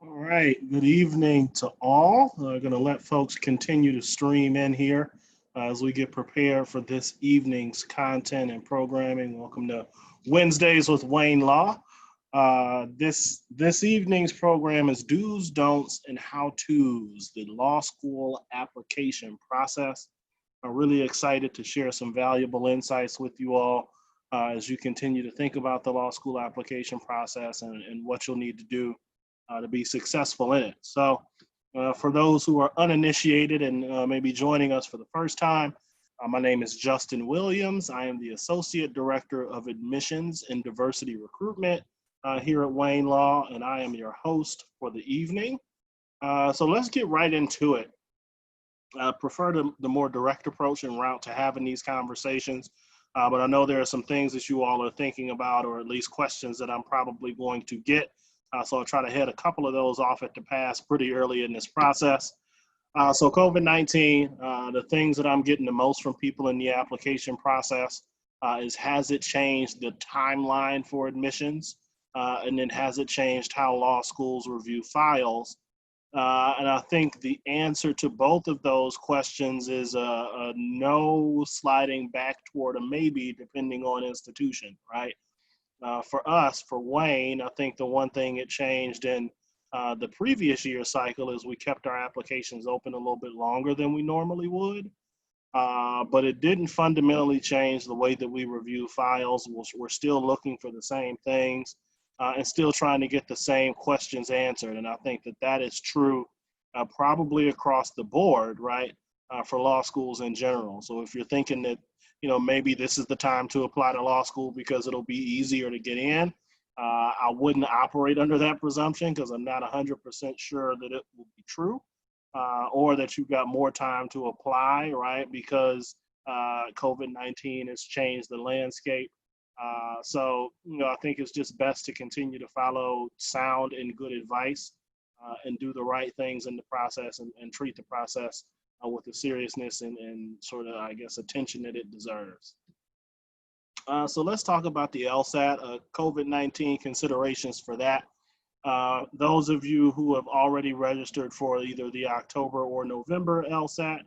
All right, good evening to all. I'm going to let folks continue to stream in here as we get prepared for this evening's content and programming. Welcome to Wednesdays with Wayne Law. This evening's program is Do's, Don'ts, and How To's, the law school application process. I'm really excited to share some valuable insights with you all as you continue to think about the law school application process and what you'll need to do to be successful in it. So, for those who are uninitiated and maybe joining us for the first time, my name is Justin Williams. I am the Associate Director of Admissions and Diversity Recruitment here at Wayne Law, and I am your host for the evening. So let's get right into it. I prefer the more direct approach and route to having these conversations, but I know there are some things that you all are thinking about, or at least questions that I'm probably going to get. So I'll try to hit a couple of those off at the pass pretty early in this process. So COVID-19, the things that I'm getting the most from people in the application process is, has it changed the timeline for admissions? And then has it changed how law schools review files? And I think the answer to both of those questions is a no, sliding back toward a maybe, depending on institution, right? For us, for Wayne, I think the one thing it changed in the previous year cycle is we kept our applications open a little bit longer than we normally would. But it didn't fundamentally change the way that we review files. We're still looking for the same things and still trying to get the same questions answered. And I think that that is true probably across the board, right, for law schools in general. So if you're thinking that, maybe this is the time to apply to law school because it'll be easier to get in, I wouldn't operate under that presumption because I'm not 100% sure that it will be true. Or that you've got more time to apply, right? Because COVID-19 has changed the landscape. So, I think it's just best to continue to follow sound and good advice and do the right things in the process and treat the process with the seriousness and sort of, I guess, attention that it deserves. So let's talk about the LSAT, COVID-19 considerations for that. Those of you who have already registered for either the October or November LSAT,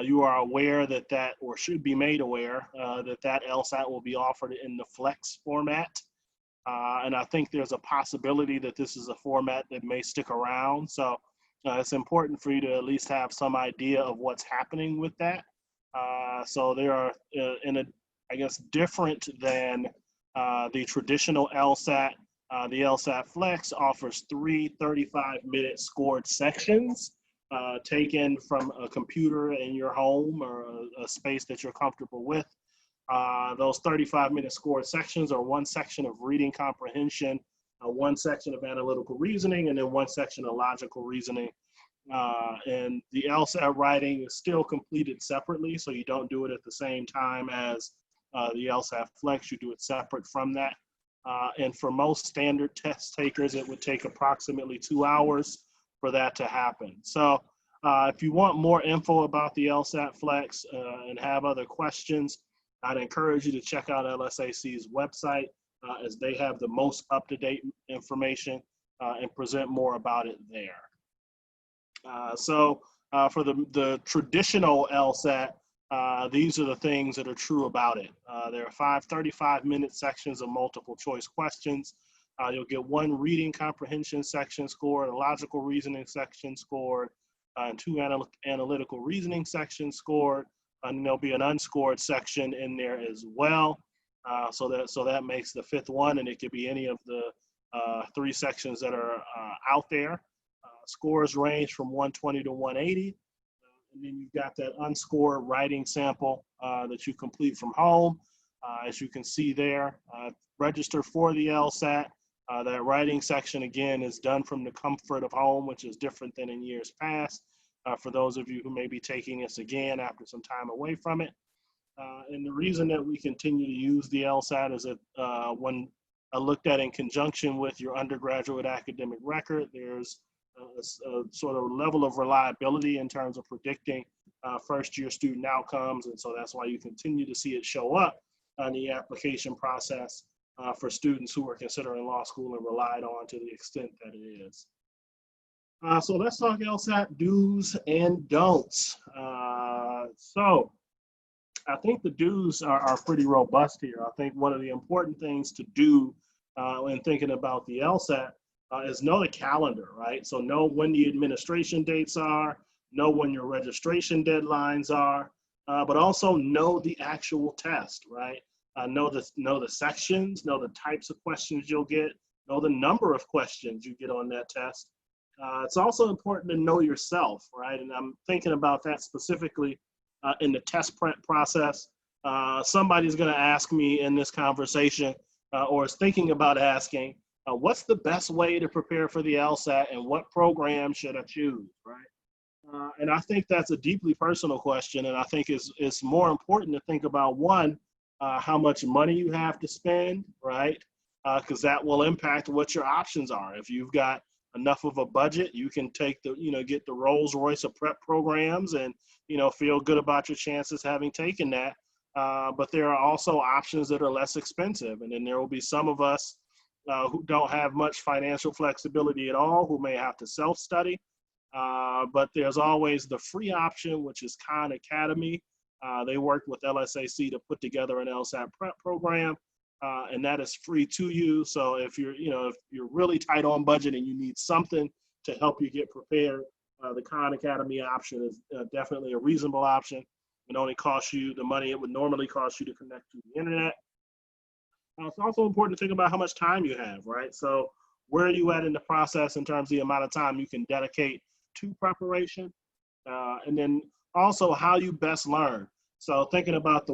you are aware that or should be made aware that LSAT will be offered in the flex format. And I think there's a possibility that this is a format that may stick around. So it's important for you to at least have some idea of what's happening with that. So there are, I guess, different than the traditional LSAT. The LSAT Flex offers 3 35-minute scored sections taken from a computer in your home or a space that you're comfortable with. Those 35-minute scored sections are one section of reading comprehension, one section of analytical reasoning, and then one section of logical reasoning. And the LSAT writing is still completed separately, so you don't do it at the same time as the LSAT Flex. You do it separate from that. And for most standard test takers, it would take approximately 2 hours for that to happen. So if you want more info about the LSAT Flex and have other questions, I'd encourage you to check out LSAC's website as they have the most up-to-date information and present more about it there. So for the traditional LSAT, these are the things that are true about it. There are 5 35-minute sections of multiple choice questions. You'll get 1 reading comprehension section scored, a logical reasoning section scored, and 2 analytical reasoning sections scored. And there'll be an unscored section in there as well. So that makes the 5th one, and it could be any of the 3 sections that are out there. Scores range from 120 to 180. And then you've got that unscored writing sample that you complete from home. As you can see there, register for the LSAT. That writing section, again, is done from the comfort of home, which is different than in years past. For those of you who may be taking this again after some time away from it. And the reason that we continue to use the LSAT is that when looked at in conjunction with your undergraduate academic record, there's a sort of level of reliability in terms of predicting first-year student outcomes, and so that's why you continue to see it show up in the application process for students who are considering law school and relied on to the extent that it is. So let's talk LSAT do's and don'ts. So I think the do's are pretty robust here. I think one of the important things to do when thinking about the LSAT is know the calendar, right? So know when the administration dates are, know when your registration deadlines are, but also know the actual test, right? Know the sections, know the types of questions you'll get, know the number of questions you get on that test. It's also important to know yourself, right? And I'm thinking about that specifically in the test prep process. Somebody's going to ask me in this conversation or is thinking about asking, what's the best way to prepare for the LSAT and what program should I choose, right? And I think that's a deeply personal question. And I think it's more important to think about one, how much money you have to spend, right? Because that will impact what your options are. If you've got enough of a budget, you can take get the Rolls Royce of prep programs and, feel good about your chances having taken that. But there are also options that are less expensive. And then there will be some of us who don't have much financial flexibility at all, who may have to self-study. But there's always the free option, which is Khan Academy. They worked with LSAC to put together an LSAT prep program. And that is free to you. So if you're really tight on budget and you need something to help you get prepared, the Khan Academy option is definitely a reasonable option. It only costs you the money it would normally cost you to connect to the internet. It's also important to think about how much time you have, right? So where are you at in the process in terms of the amount of time you can dedicate to preparation? And then also how you best learn. So thinking about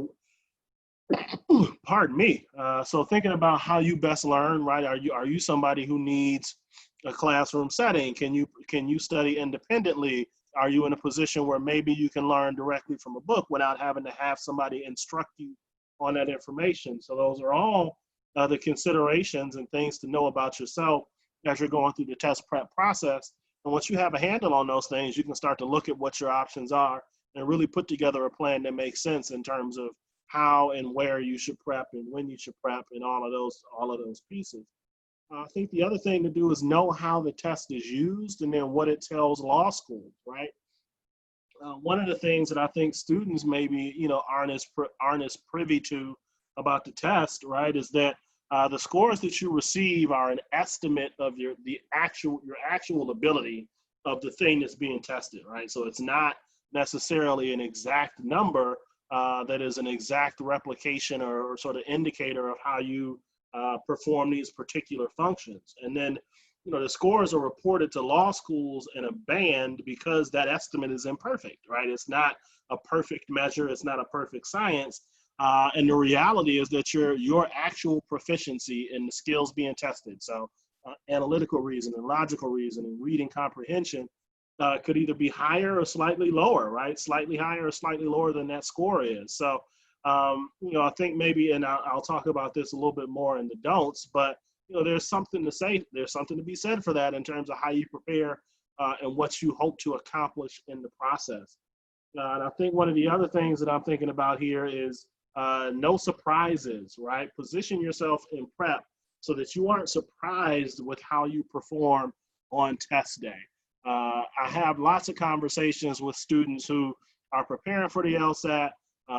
pardon me. So thinking about how you best learn, right? Are you somebody who needs a classroom setting? Can you study independently? Are you in a position where maybe you can learn directly from a book without having to have somebody instruct you on that information? So those are all the considerations and things to know about yourself as you're going through the test prep process. And once you have a handle on those things, you can start to look at what your options are and really put together a plan that makes sense in terms of how and where you should prep and when you should prep and all of those pieces. I think the other thing to do is know how the test is used and then what it tells law schools, right? One of the things that I think students maybe aren't as privy to about the test, right, is that the scores that you receive are an estimate of your actual ability of the thing that's being tested, right? So it's not necessarily an exact number that is an exact replication or sort of indicator of how you perform these particular functions. And then the scores are reported to law schools in a band because that estimate is imperfect, right? It's not a perfect measure. It's not a perfect science. And the reality is that your actual proficiency in the skills being tested, so analytical reasoning, logical reasoning, reading comprehension, could either be higher or slightly lower, right? Slightly higher or slightly lower than that score is. So, I think maybe, and I'll talk about this a little bit more in the don'ts, but there's something to be said for that in terms of how you prepare and what you hope to accomplish in the process. And I think one of the other things that I'm thinking about here is no surprises, right? Position yourself in prep so that you aren't surprised with how you perform on test day. I have lots of conversations with students who are preparing for the LSAT.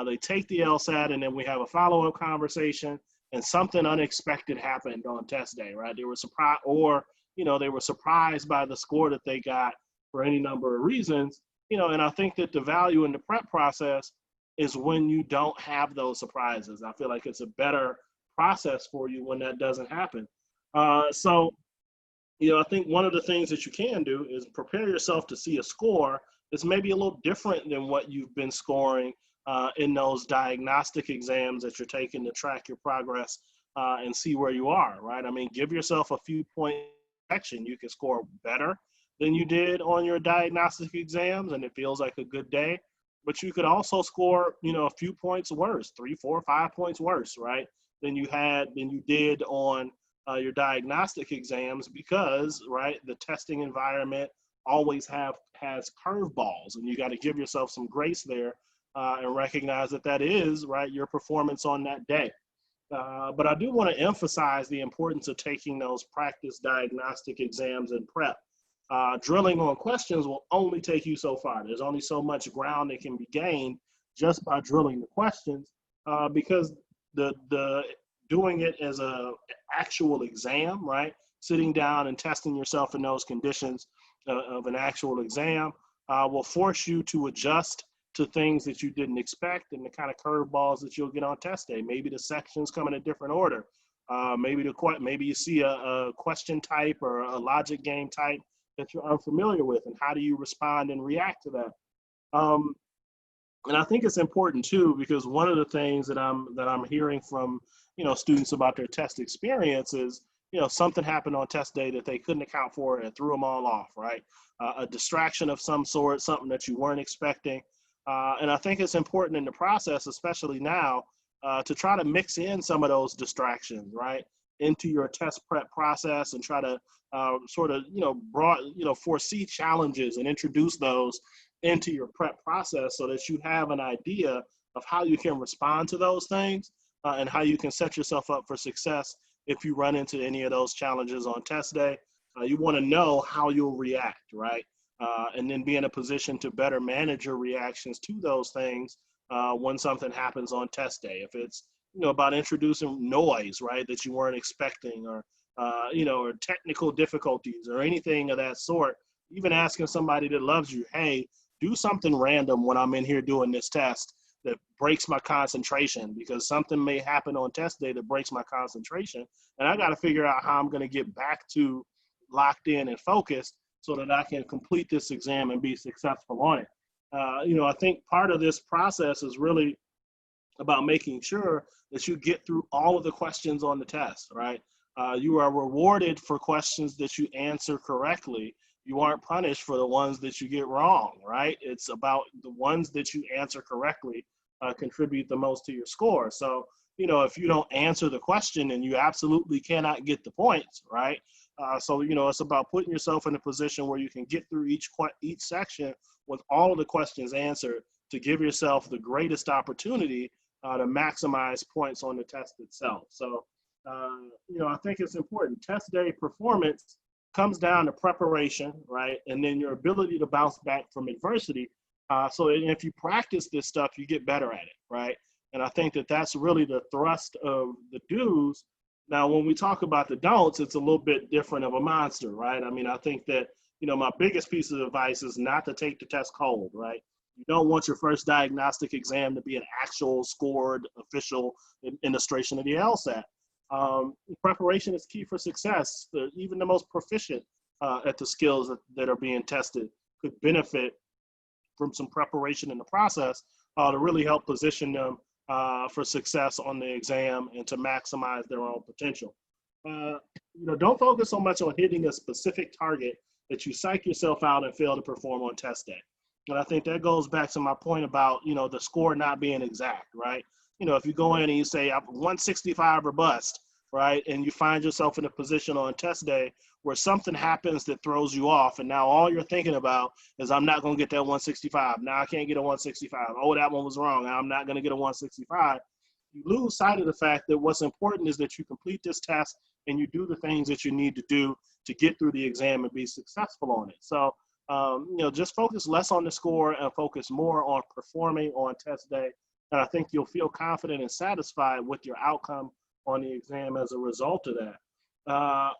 They take the LSAT and then we have a follow-up conversation and something unexpected happened on test day, right? They were surprised, or, they were surprised by the score that they got for any number of reasons, and I think that the value in the prep process is when you don't have those surprises. I feel like it's a better process for you when that doesn't happen. So I think one of the things that you can do is prepare yourself to see a score that's maybe a little different than what you've been scoring in those diagnostic exams that you're taking to track your progress and see where you are, right? I mean, give yourself a few point action. You can score better than you did on your diagnostic exams, and it feels like a good day. But you could also score, a few points worse, 3, 4, 5 points worse, right, than you did on your diagnostic exams because, right, the testing environment always has curveballs, and you got to give yourself some grace there and recognize that is, right, your performance on that day. But I do want to emphasize the importance of taking those practice diagnostic exams in prep. Drilling on questions will only take you so far. There's only so much ground that can be gained just by drilling the questions, because the doing it as a actual exam, right? Sitting down and testing yourself in those conditions of an actual exam will force you to adjust to things that you didn't expect and the kind of curveballs that you'll get on test day. Maybe the sections come in a different order. Maybe you see a question type or a logic game type that you're unfamiliar with, and how do you respond and react to that? And I think it's important too, because one of the things that I'm hearing from students about their test experience is something happened on test day that they couldn't account for and threw them all off, right? A distraction of some sort, something that you weren't expecting. And I think it's important in the process, especially now, to try to mix in some of those distractions, right, into your test prep process, and try to sort of, foresee challenges and introduce those into your prep process so that you have an idea of how you can respond to those things, and how you can set yourself up for success if you run into any of those challenges on test day. You want to know how you'll react, right? And then be in a position to better manage your reactions to those things when something happens on test day. If it's about introducing noise, right, that you weren't expecting, or or technical difficulties or anything of that sort, even asking somebody that loves you, hey, do something random when I'm in here doing this test that breaks my concentration, because something may happen on test day that breaks my concentration, and I got to figure out how I'm going to get back to locked in and focused so that I can complete this exam and be successful on it. I think part of this process is really about making sure that you get through all of the questions on the test, right? You are rewarded for questions that you answer correctly. You aren't punished for the ones that you get wrong, right? It's about the ones that you answer correctly contribute the most to your score. So, if you don't answer the question, and you absolutely cannot get the points, right? So, it's about putting yourself in a position where you can get through each section with all of the questions answered to give yourself the greatest opportunity to maximize points on the test itself. So, I think it's important. Test day performance comes down to preparation, right? And then your ability to bounce back from adversity. So if you practice this stuff, you get better at it, right? And I think that that's really the thrust of the do's. Now, when we talk about the don'ts, it's a little bit different of a monster, right? I mean, I think that, my biggest piece of advice is not to take the test cold, right? You don't want your first diagnostic exam to be an actual scored official illustration of the LSAT. Preparation is key for success. Even the most proficient at the skills that are being tested could benefit from some preparation in the process to really help position them for success on the exam and to maximize their own potential. Don't focus so much on hitting a specific target that you psych yourself out and fail to perform on test day. And I think that goes back to my point about, the score not being exact, right? If you go in and you say, I'm 165 or bust, right? And you find yourself in a position on test day where something happens that throws you off, and now all you're thinking about is, I'm not going to get that 165. Now I can't get a 165. Oh, that one was wrong. I'm not going to get a 165. You lose sight of the fact that what's important is that you complete this test and you do the things that you need to do to get through the exam and be successful on it. So, just focus less on the score and focus more on performing on test day. And I think you'll feel confident and satisfied with your outcome on the exam as a result of that.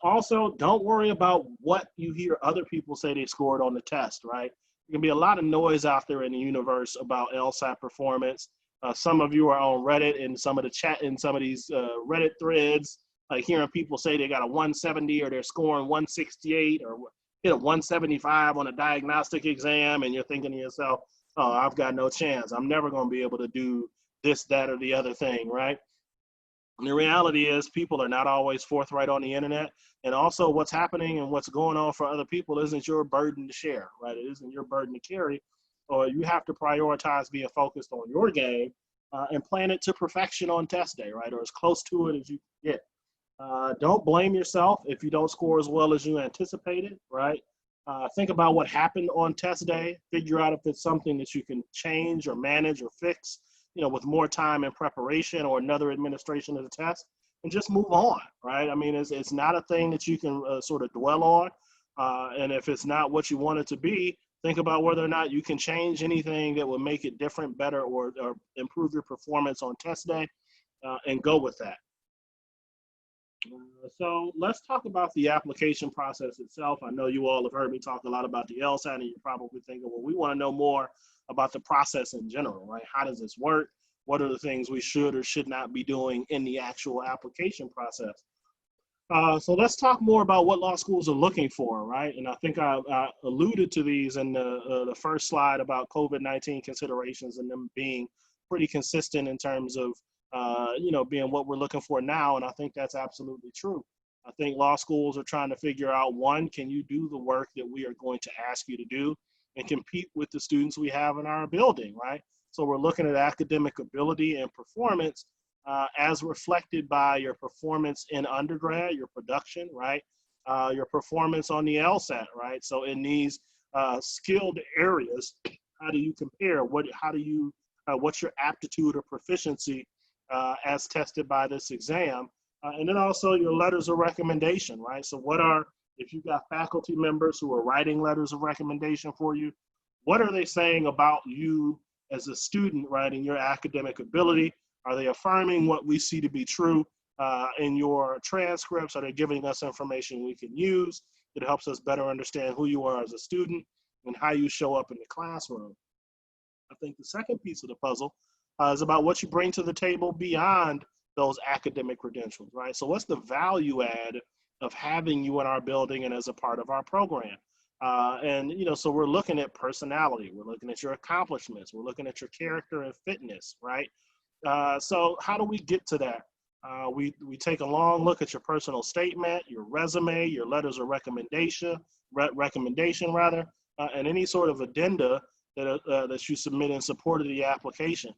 Also, don't worry about what you hear other people say they scored on the test, right? There can be a lot of noise out there in the universe about LSAT performance. Some of you are on Reddit and some of the chat in some of these Reddit threads, like hearing people say they got a 170 or they're scoring 168 or hit a 175 on a diagnostic exam, and you're thinking to yourself, oh, I've got no chance. I'm never going to be able to do this, that, or the other thing, right? And the reality is people are not always forthright on the internet. And also what's happening and what's going on for other people isn't your burden to share, right? It isn't your burden to carry. Or you have to prioritize being focused on your game and plan it to perfection on test day, right? Or as close to it as you can get. Don't blame yourself if you don't score as well as you anticipated, right? Think about what happened on test day. Figure out if it's something that you can change or manage or fix, with more time and preparation or another administration of the test, and just move on, right? I mean, it's not a thing that you can sort of dwell on. And if it's not what you want it to be, think about whether or not you can change anything that will make it different, better, or improve your performance on test day, and go with that. So let's talk about the application process itself. I know you all have heard me talk a lot about the Lsat, and you're probably thinking, well, we want to know more about the process in general, right? How does this work? What are the things we should or should not be doing in the actual application process? So let's talk more about what law schools are looking for, right? And I think I alluded to these in the first slide about COVID-19 considerations and them being pretty consistent in terms of, being what we're looking for now. And I think that's absolutely true. I think law schools are trying to figure out, one, can you do the work that we are going to ask you to do and compete with the students we have in our building, right? So we're looking at academic ability and performance as reflected by your performance in undergrad, your production, right? Your performance on the Lsat, right? So in these skilled areas, how do you compare? What's your aptitude or proficiency as tested by this exam? And then also your letters of recommendation, right? So if you've got faculty members who are writing letters of recommendation for you, what are they saying about you as a student, right, and your academic ability? Are they affirming what we see to be true in your transcripts? Are they giving us information we can use that helps us better understand who you are as a student and how you show up in the classroom? I think the second piece of the puzzle is about what you bring to the table beyond those academic credentials, right? So what's the value add of having you in our building and as a part of our program? So we're looking at personality, we're looking at your accomplishments, we're looking at your character and fitness, right? So how do we get to that? We take a long look at your personal statement, your resume, your letters of recommendation, and any sort of addenda that you submit in support of the application.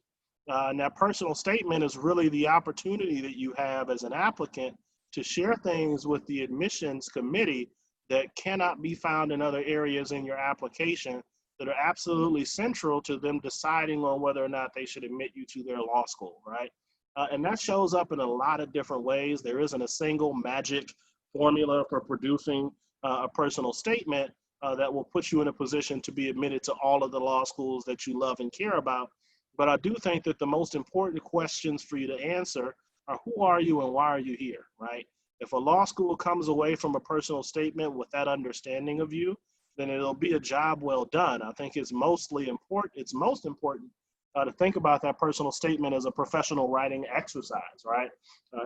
And that personal statement is really the opportunity that you have as an applicant to share things with the admissions committee that cannot be found in other areas in your application that are absolutely central to them deciding on whether or not they should admit you to their law school, right? And that shows up in a lot of different ways. There isn't a single magic formula for producing a personal statement that will put you in a position to be admitted to all of the law schools that you love and care about. But I do think that the most important questions for you to answer are, who are you and why are you here, right? If a law school comes away from a personal statement with that understanding of you, then it'll be a job well done. I think it's most important to think about that personal statement as a professional writing exercise, right?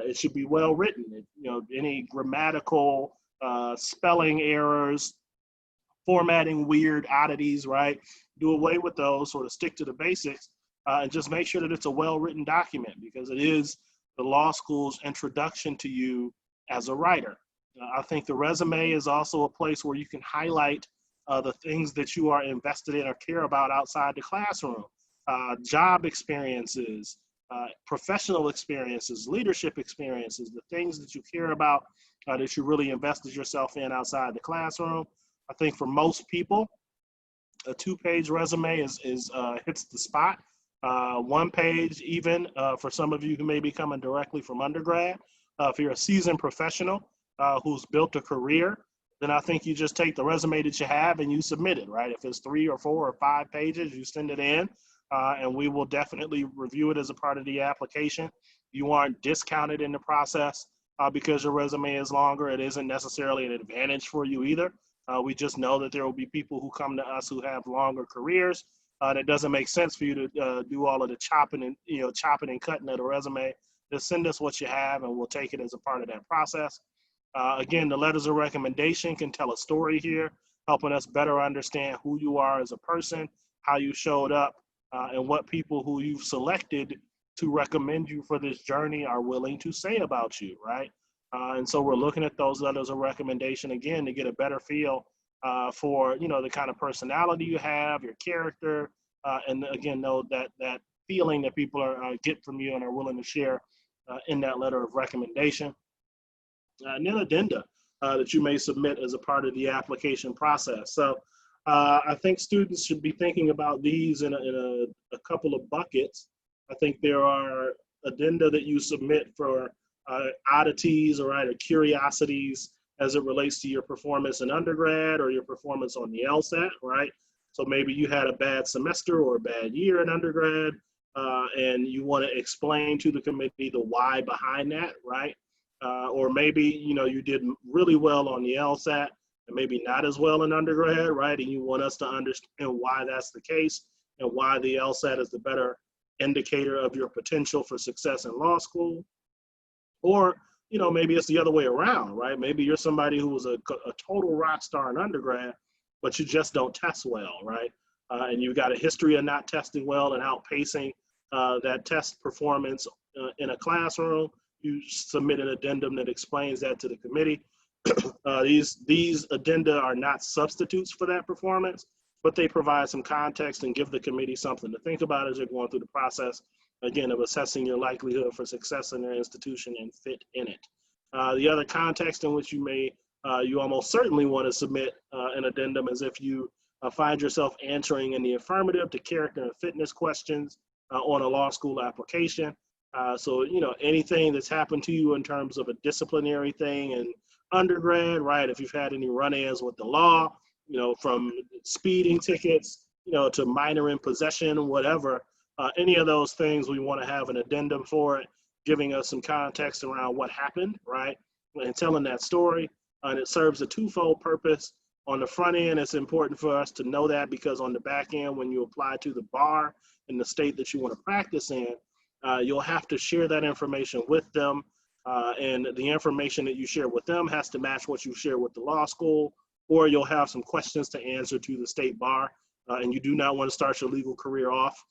It should be well written. Any grammatical spelling errors, formatting weird oddities, right? Do away with those, sort of stick to the basics, and just make sure that it's a well-written document, because it is the law school's introduction to you as a writer. I think the resume is also a place where you can highlight the things that you are invested in or care about outside the classroom. Job experiences, professional experiences, leadership experiences, the things that you care about that you really invested yourself in outside the classroom. I think for most people, a 2-page resume hits the spot. 1 page even for some of you who may be coming directly from undergrad. If you're a seasoned professional who's built a career, then I think you just take the resume that you have and you submit it, right? If it's 3 or 4 or 5 pages, you send it in, and we will definitely review it as a part of the application. You aren't discounted in the process because your resume is longer. It isn't necessarily an advantage for you either. We just know that there will be people who come to us who have longer careers. It doesn't make sense for you to do all of the chopping and cutting of the resume. Just send us what you have and we'll take it as a part of that process. Again, the letters of recommendation can tell a story here, helping us better understand who you are as a person, how you showed up, and what people who you've selected to recommend you for this journey are willing to say about you, right? And so we're looking at those letters of recommendation again to get a better feel for the kind of personality you have, your character, and again, know that feeling that people get from you and are willing to share in that letter of recommendation. And then addenda that you may submit as a part of the application process. So I think students should be thinking about these in a couple of buckets. I think there are addenda that you submit for oddities or curiosities as it relates to your performance in undergrad or your performance on the Lsat, right? So maybe you had a bad semester or a bad year in undergrad, and you want to explain to the committee the why behind that, right? Or maybe you did really well on the Lsat and maybe not as well in undergrad, right? And you want us to understand why that's the case and why the Lsat is the better indicator of your potential for success in law school. Or maybe it's the other way around, right? Maybe you're somebody who was a total rock star in undergrad, but you just don't test well, right? And you've got a history of not testing well and outpacing that test performance in a classroom. You submit an addendum that explains that to the committee. These addenda are not substitutes for that performance, but they provide some context and give the committee something to think about as you're going through the process, again, of assessing your likelihood for success in their institution and fit in it. The other context in which you almost certainly want to submit an addendum is if you find yourself answering in the affirmative to character and fitness questions on a law school application. So, anything that's happened to you in terms of a disciplinary thing in undergrad, right? If you've had any run-ins with the law, from speeding tickets, to minor in possession, whatever, any of those things, we want to have an addendum for it, giving us some context around what happened, right? And telling that story. And it serves a twofold purpose. On the front end, it's important for us to know that because on the back end, when you apply to the bar in the state that you want to practice in, you'll have to share that information with them. And the information that you share with them has to match what you share with the law school, or you'll have some questions to answer to the state bar. And you do not want to start your legal career off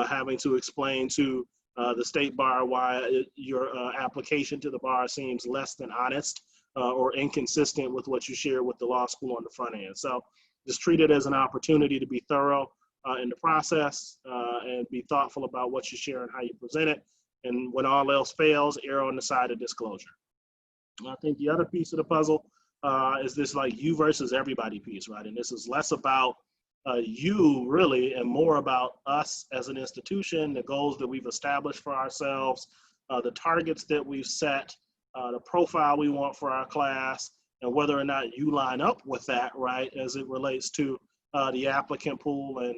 having to explain to the state bar why your application to the bar seems less than honest or inconsistent with what you share with the law school on the front end. So just treat it as an opportunity to be thorough in the process and be thoughtful about what you share and how you present it. And when all else fails, err on the side of disclosure. I think the other piece of the puzzle is this like you versus everybody piece, right? And this is less about you really and more about us as an institution, the goals that we've established for ourselves, the targets that we've set, the profile we want for our class, and whether or not you line up with that, right, as it relates to the applicant pool and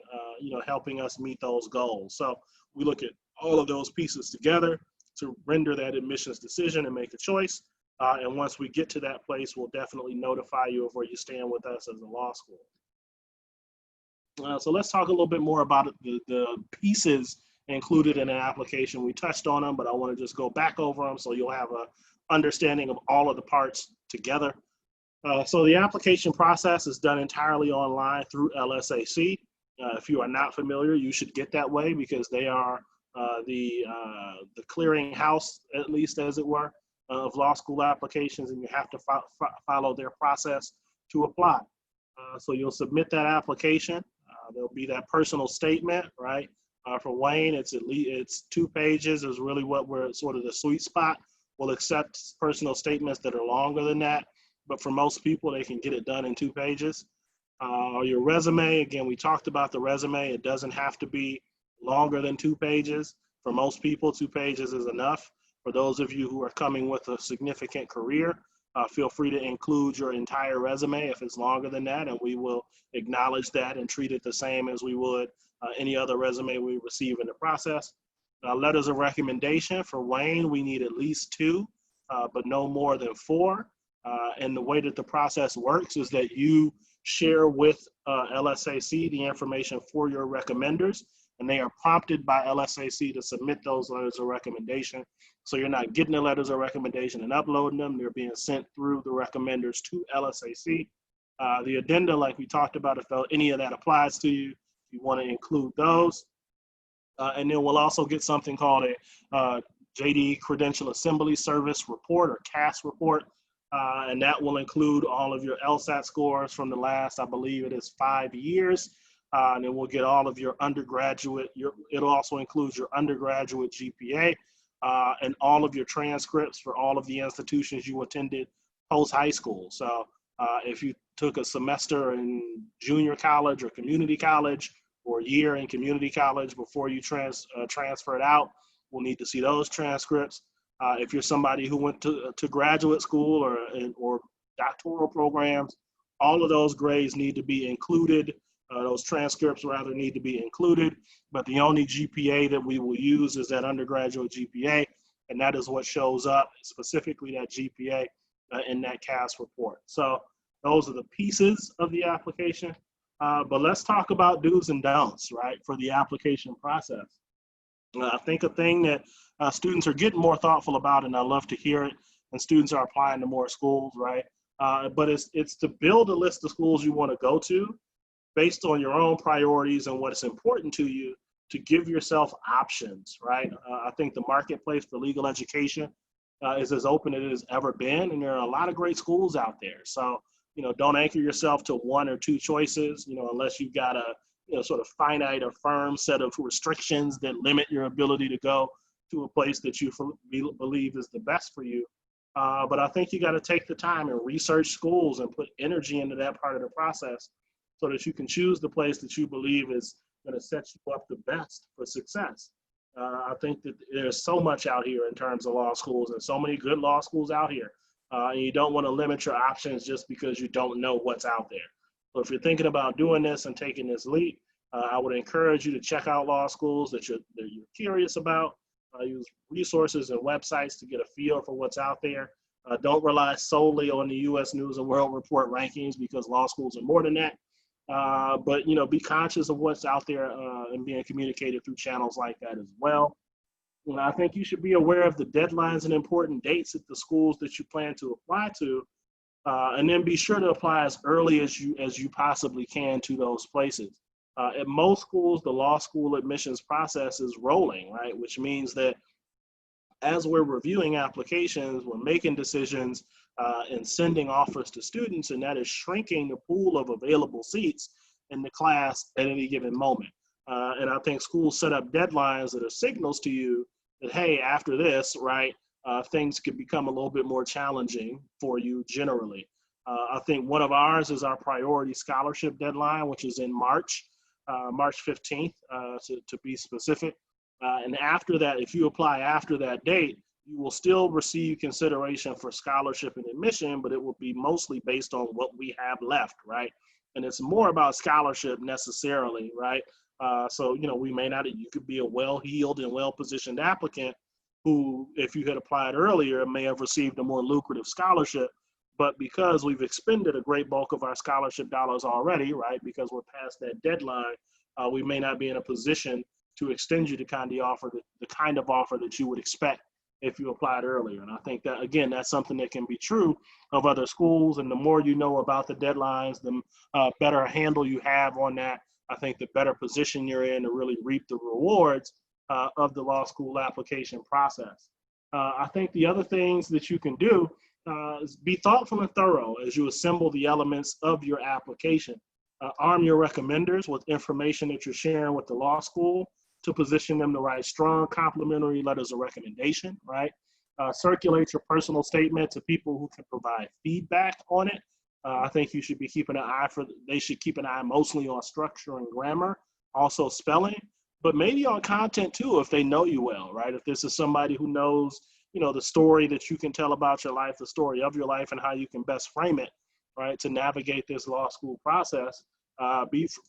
helping us meet those goals. So we look at all of those pieces together to render that admissions decision and make a choice. And once we get to that place, we'll definitely notify you of where you stand with us as a law school. So let's talk a little bit more about the pieces included in an application. We touched on them, but I want to just go back over them so you'll have a understanding of all of the parts together. So the application process is done entirely online through LSAC. If you are not familiar, you should get that way because they are the clearinghouse, at least as it were, of law school applications, and you have to follow their process to apply. So you'll submit that application. There'll be that personal statement, right? For Wayne, it's 2 pages is really what we're sort of the sweet spot. We'll accept personal statements that are longer than that, but for most people, they can get it done in 2 pages. Your resume, again, we talked about the resume. It doesn't have to be longer than 2 pages. For most people, 2 pages is enough. For those of you who are coming with a significant career, feel free to include your entire resume if it's longer than that, and we will acknowledge that and treat it the same as we would any other resume we receive in the process. Letters of recommendation for Wayne, we need at least 2, but no more than 4. And the way that the process works is that you share with LSAC the information for your recommenders, and they are prompted by LSAC to submit those letters of recommendation. So you're not getting the letters of recommendation and uploading them. They're being sent through the recommenders to LSAC. The addenda, like we talked about, if any of that applies to you, you want to include those. And then we'll also get something called a JD Credential Assembly Service Report or CAS report. And that will include all of your LSAT scores from the last, I believe it is 5 years. And then we'll get all of your undergraduate, it'll also include your undergraduate GPA and all of your transcripts for all of the institutions you attended post high school. So if you took a semester in junior college or community college or a year in community college before you transferred out, we'll need to see those transcripts. If you're somebody who went to graduate school or doctoral programs, all of those grades need to be included. Those transcripts rather need to be included, but the only GPA that we will use is that undergraduate GPA, and that is what shows up, specifically that GPA in that CAS report. So those are the pieces of the application, but let's talk about do's and don'ts, right, for the application process. I think a thing that students are getting more thoughtful about, and I love to hear it, and students are applying to more schools, right? But it's to build a list of schools you want to go to based on your own priorities and what's important to you, to give yourself options, right? I think the marketplace for legal education is as open as it has ever been, and there are a lot of great schools out there. So, don't anchor yourself to one or two choices, unless you've got a sort of finite or firm set of restrictions that limit your ability to go to a place that you believe is the best for you. But I think you got to take the time and research schools and put energy into that part of the process so that you can choose the place that you believe is going to set you up the best for success. I think that there's so much out here in terms of law schools, and so many good law schools out here. And you don't want to limit your options just because you don't know what's out there. So if you're thinking about doing this and taking this leap, I would encourage you to check out law schools that you're curious about. Use resources and websites to get a feel for what's out there. Don't rely solely on the U.S. News and World Report rankings, because law schools are more than that. But be conscious of what's out there and being communicated through channels like that as well. I think you should be aware of the deadlines and important dates at the schools that you plan to apply to, and then be sure to apply as early as you possibly can to those places. At most schools, the law school admissions process is rolling, right? Which means that as we're reviewing applications, we're making decisions and sending offers to students, and that is shrinking the pool of available seats in the class at any given moment. And I think schools set up deadlines that are signals to you that, hey, after this, right, things could become a little bit more challenging for you generally. I think one of ours is our priority scholarship deadline, which is in March 15th, to be specific. And after that, if you apply after that date, you will still receive consideration for scholarship and admission, but it will be mostly based on what we have left, right? And it's more about scholarship necessarily, right? So, we may not, you could be a well-heeled and well-positioned applicant who, if you had applied earlier, may have received a more lucrative scholarship. But because we've expended a great bulk of our scholarship dollars already, right, because we're past that deadline, we may not be in a position to extend you the kind of offer that you would expect if you applied earlier. And I think that, again, that's something that can be true of other schools. And the more you know about the deadlines, the better handle you have on that. I think the better position you're in to really reap the rewards of the law school application process. I think the other things that you can do is be thoughtful and thorough as you assemble the elements of your application. Arm your recommenders with information that you're sharing with the law school to position them to write strong complimentary letters of recommendation, right? Circulate your personal statement to people who can provide feedback on it. I think you should be keeping an eye they should keep an eye mostly on structure and grammar, also spelling, but maybe on content too, if they know you well, right? If this is somebody who knows, the story that you can tell about your life, the story of your life, and how you can best frame it, right, to navigate this law school process,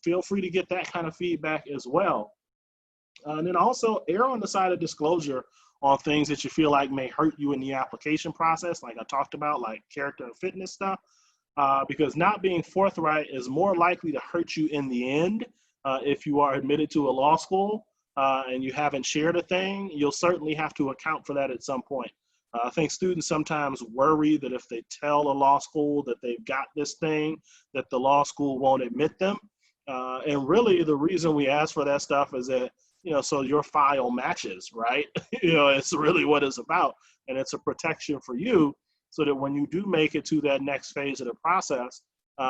feel free to get that kind of feedback as well. And then also err on the side of disclosure on things that you feel like may hurt you in the application process, like I talked about, like character and fitness stuff, because not being forthright is more likely to hurt you in the end. If you are admitted to a law school and you haven't shared a thing, you'll certainly have to account for that at some point. I think students sometimes worry that if they tell a law school that they've got this thing, that the law school won't admit them. And really the reason we ask for that stuff is that, so your file matches, right? It's really what it's about. And it's a protection for you so that when you do make it to that next phase of the process,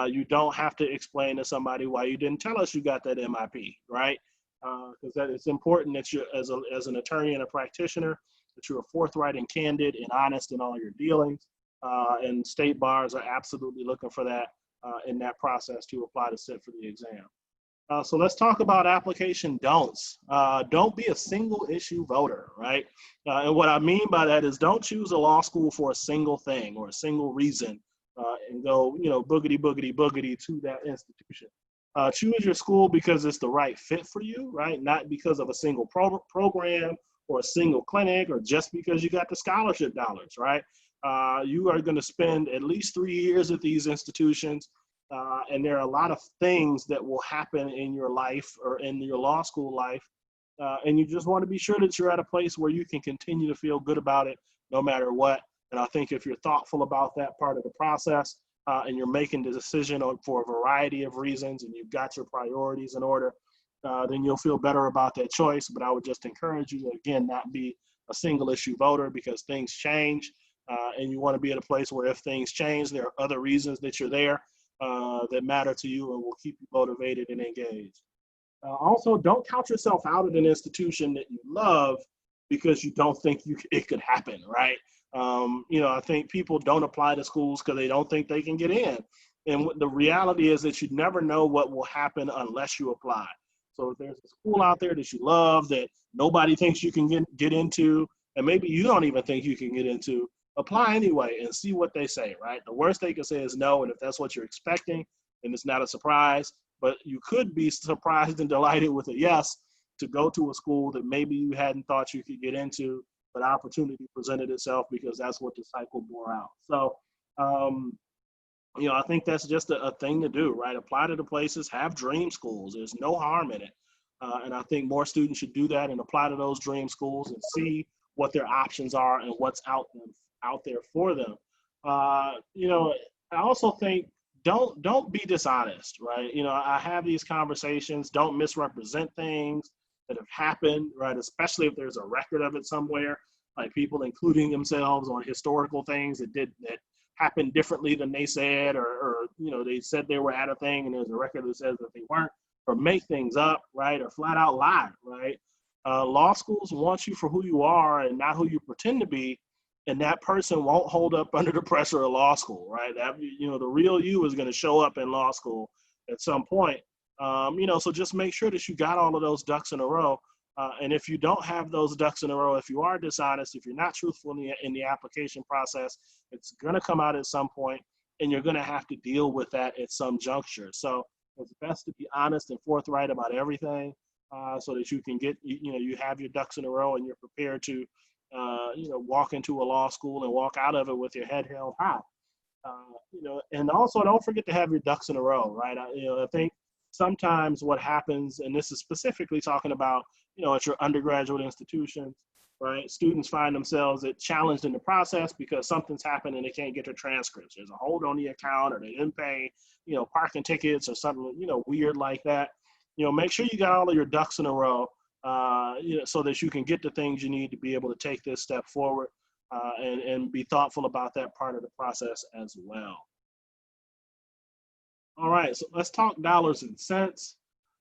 you don't have to explain to somebody why you didn't tell us you got that MIP, right? Because that it's important that you, as an attorney and a practitioner, that you're forthright and candid and honest in all your dealings. And state bars are absolutely looking for that in that process to apply to sit for the exam. So let's talk about application don'ts. Don't be a single issue voter, right? And what I mean by that is don't choose a law school for a single thing or a single reason and go, boogity, boogity, boogity to that institution. Choose your school because it's the right fit for you, right? Not because of a single program or a single clinic or just because you got the scholarship dollars, right? You are going to spend at least 3 years at these institutions, and there are a lot of things that will happen in your life or in your law school life, and you just want to be sure that you're at a place where you can continue to feel good about it no matter what. And I think if you're thoughtful about that part of the process, and you're making the decision for a variety of reasons and you've got your priorities in order, then you'll feel better about that choice. But I would just encourage you to, again, not be a single issue voter, because things change, and you want to be at a place where if things change, there are other reasons that you're there that matter to you and will keep you motivated and engaged. Also, don't count yourself out at an institution that you love because you don't think it could happen, right? I think people don't apply to schools because they don't think they can get in. And the reality is that you never know what will happen unless you apply. So if there's a school out there that you love that nobody thinks you can get into, and maybe you don't even think you can get into, apply anyway and see what they say, right? The worst they can say is no, and if that's what you're expecting, then it's not a surprise. But you could be surprised and delighted with a yes to go to a school that maybe you hadn't thought you could get into, but opportunity presented itself because that's what the cycle bore out. So, I think that's just a thing to do, right? Apply to the places, have dream schools. There's no harm in it. And I think more students should do that and apply to those dream schools and see what their options are and what's out there for them. I also think don't be dishonest, right? I have these conversations. Don't misrepresent things that have happened, right? Especially if there's a record of it somewhere, like people including themselves on historical things that happened differently than they said, or they said they were at a thing and there's a record that says that they weren't, or make things up, right? Or flat out lie, right? Law schools want you for who you are and not who you pretend to be, and that person won't hold up under the pressure of law school, right? The real you is going to show up in law school at some point. So just make sure that you got all of those ducks in a row. And if you don't have those ducks in a row, if you are dishonest, if you're not truthful in the application process, it's going to come out at some point, and you're going to have to deal with that at some juncture. So it's best to be honest and forthright about everything, so that you can you have your ducks in a row and you're prepared to, walk into a law school and walk out of it with your head held high. And also don't forget to have your ducks in a row, right? I think sometimes what happens, and this is specifically talking about, at your undergraduate institutions, right? Students find themselves challenged in the process because something's happened and they can't get their transcripts. There's a hold on the account, or they didn't pay, parking tickets or something, weird like that. Make sure you got all of your ducks in a row, so that you can get the things you need to be able to take this step forward, and be thoughtful about that part of the process as well. All right, so let's talk dollars and cents.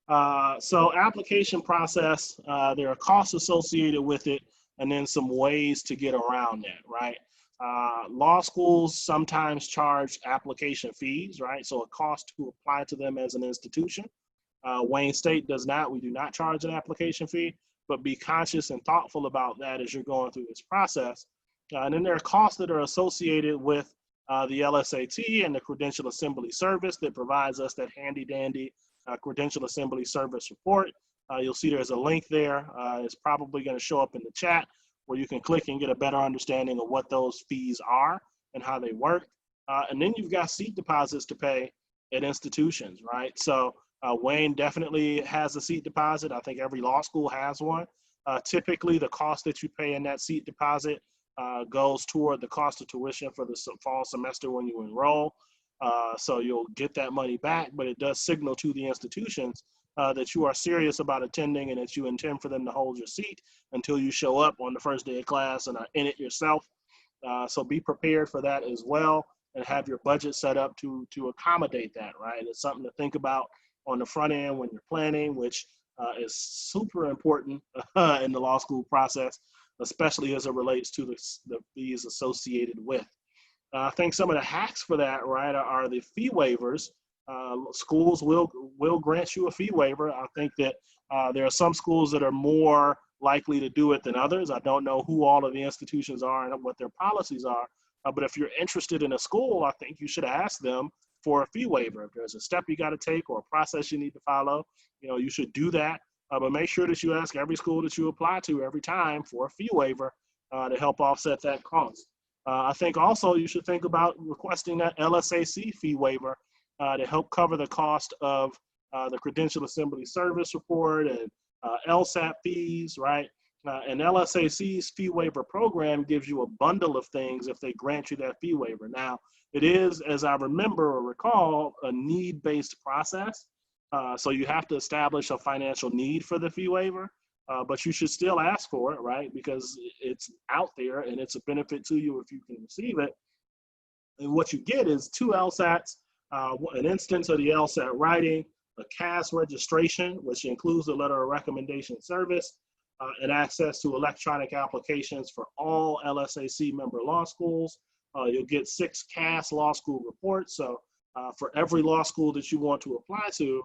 So application process, there are costs associated with it, and then some ways to get around that, right? Law schools sometimes charge application fees, right? So a cost to apply to them as an institution. Wayne State does not. We do not charge an application fee, but be conscious and thoughtful about that as you're going through this process. And then there are costs that are associated with the LSAT and the Credential Assembly Service that provides us that handy dandy Credential Assembly Service report. You'll see there's a link there. It's probably going to show up in the chat where you can click and get a better understanding of what those fees are and how they work. And then you've got seat deposits to pay at institutions, right? So Wayne definitely has a seat deposit. I think every law school has one. Typically, the cost that you pay in that seat deposit goes toward the cost of tuition for the fall semester when you enroll. So you'll get that money back, but it does signal to the institutions that you are serious about attending and that you intend for them to hold your seat until you show up on the first day of class and are in it yourself. So be prepared for that as well, and have your budget set up to accommodate that, right? It's something to think about on the front end when you're planning, which is super important in the law school process, especially as it relates to the fees associated with. I think some of the hacks for that, right, are the fee waivers. Schools will grant you a fee waiver. I think that there are some schools that are more likely to do it than others. I don't know who all of the institutions are and what their policies are, But if you're interested in a school, I think you should ask them for a fee waiver. If there's a step you got to take or a process you need to follow, you should do that. But make sure that you ask every school that you apply to every time for a fee waiver to help offset that cost. I think also you should think about requesting that LSAC fee waiver to help cover the cost of the Credential Assembly Service Report and Lsat fees, right? And LSAC's fee waiver program gives you a bundle of things if they grant you that fee waiver. Now, it is, as I remember or recall, a need-based process. So you have to establish a financial need for the fee waiver, but you should still ask for it, right? Because it's out there and it's a benefit to you if you can receive it. And what you get is 2 LSATs, an instance of the LSAT writing, a CAS registration, which includes the letter of recommendation service, and access to electronic applications for all LSAC member law schools. You'll get 6 CAS law school reports. So for every law school that you want to apply to,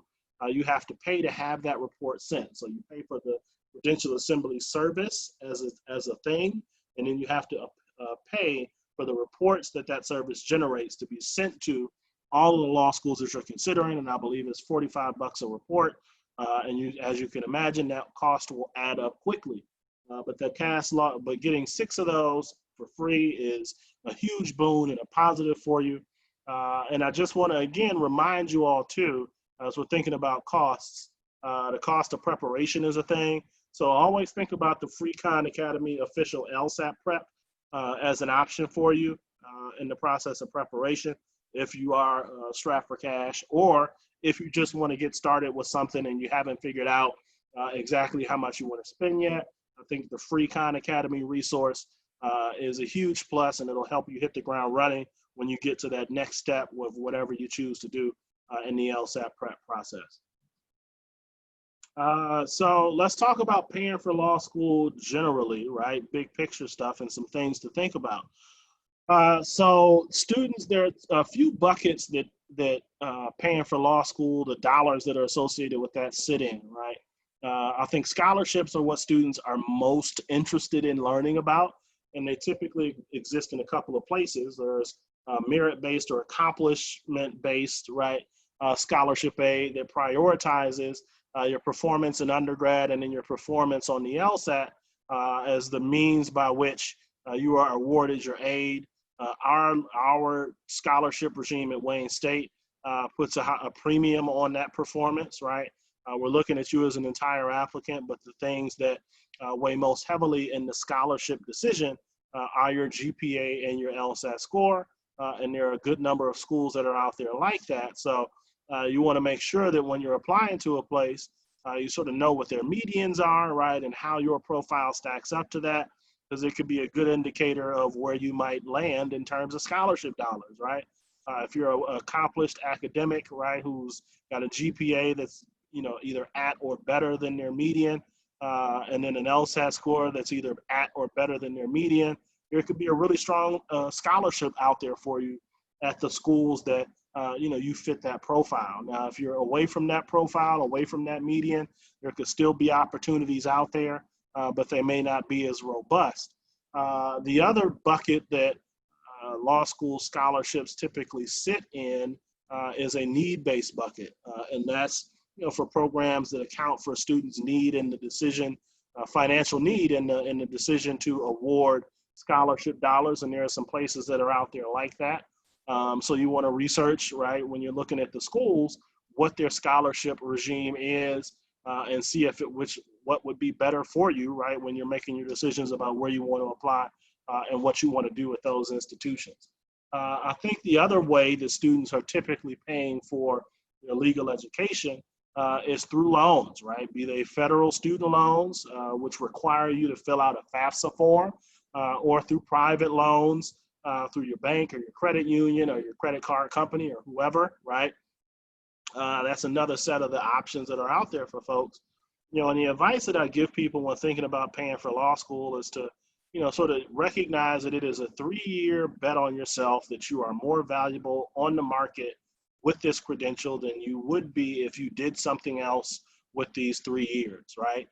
you have to pay to have that report sent. So you pay for the Credential Assembly Service as a thing, and then you have to pay for the reports that service generates to be sent to all of the law schools that you're considering, and I believe it's $45 a report. And as you can imagine, that cost will add up quickly. But the CAS law, but getting 6 of those for free is a huge boon and a positive for you. And I just want to again remind you all too, as we're thinking about costs, the cost of preparation is a thing. So always think about the Free Khan Academy official LSAT prep as an option for you in the process of preparation if you are strapped for cash, or if you just want to get started with something and you haven't figured out exactly how much you want to spend yet. I think the Free Khan Academy resource is a huge plus, and it'll help you hit the ground running when you get to that next step with whatever you choose to do in the LSAT prep process. So let's talk about paying for law school generally, right? Big picture stuff and some things to think about. So students, there are a few buckets that paying for law school, the dollars that are associated with that sit in, right? I think scholarships are what students are most interested in learning about, and they typically exist in a couple of places. There's merit-based or accomplishment-based, right? Scholarship aid that prioritizes your performance in undergrad and then your performance on the LSAT as the means by which you are awarded your aid. Our scholarship regime at Wayne State puts a premium on that performance, right? We're looking at you as an entire applicant, but the things that weigh most heavily in the scholarship decision are your GPA and your LSAT score, and there are a good number of schools that are out there like that. So you want to make sure that when you're applying to a place, you sort of know what their medians are, right, and how your profile stacks up to that, because it could be a good indicator of where you might land in terms of scholarship dollars, right? If you're an accomplished academic, right, who's got a GPA that's either at or better than their median, and then an LSAT score that's either at or better than their median, there could be a really strong scholarship out there for you at the schools that you fit that profile. Now, if you're away from that profile, away from that median, there could still be opportunities out there, but they may not be as robust. The other bucket that law school scholarships typically sit in is a need-based bucket, and that's for programs that account for students' need in the decision, financial need in the decision to award scholarship dollars, and there are some places that are out there like that. So you want to research, right, when you're looking at the schools, what their scholarship regime is, and see if what would be better for you, right, when you're making your decisions about where you want to apply and what you want to do with those institutions. I think the other way that students are typically paying for their legal education is through loans, right? Be they federal student loans, which require you to fill out a FAFSA form, or through private loans, through your bank or your credit union or your credit card company or whoever, right? That's another set of the options that are out there for folks. And the advice that I give people when thinking about paying for law school is to, sort of recognize that it is a 3-year bet on yourself that you are more valuable on the market with this credential than you would be if you did something else with these 3 years, right?